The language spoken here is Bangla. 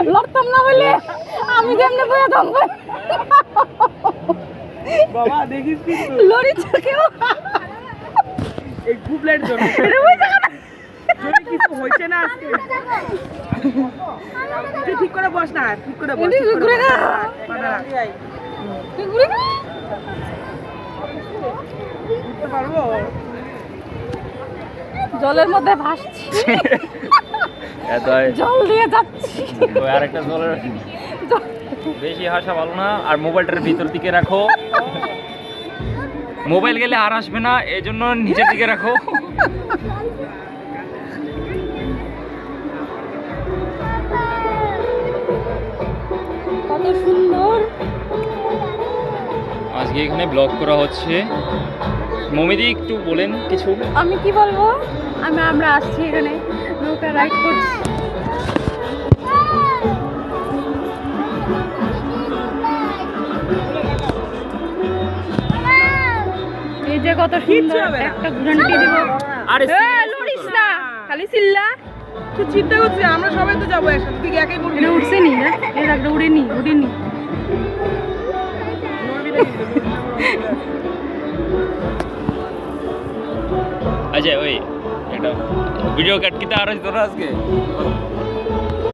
লড়তাম না বলে আমি যেমনি বইয়া থামবো বাবা দেখিস কিন্তু লড়িছ কেউ এই গুবলের জন্য যদি কিছু হইছে না আজকে তুই ঠিক করে বস না ঠিক করে বস ঠিক করে বস। পাটা রাখ। উঠতে পারবো জলের মধ্যে ভাসছি জল দিয়ে যাচ্ছি আরেকটা জলের বেশি হাসা ভালো না আর মোবাইলটার ভিতর দিকে রাখো মোবাইল গেলে আর আসবে না এই জন্য নিচের দিকে রাখো কত সুন্দর আজকে এখানে ব্লগ করা হচ্ছে মমিদি একটু বলেন কিছু আমি কি বলবো আমরা আসছি এখানে নৌকা রাইড করছি এই যে কত সুন্দর একটা ঘুরান্টি দিব আরে লড়িস না খালি চিল্লা তুই চিন্তা করছিস আমরা সবাই তো যাবো একসাথে তুই একাই বলবি এটা উঠছে নি না এই একটা উড়েনি আচ্ছা ওই একটা ভিডিও কাট কিতা আর তোরা আজকে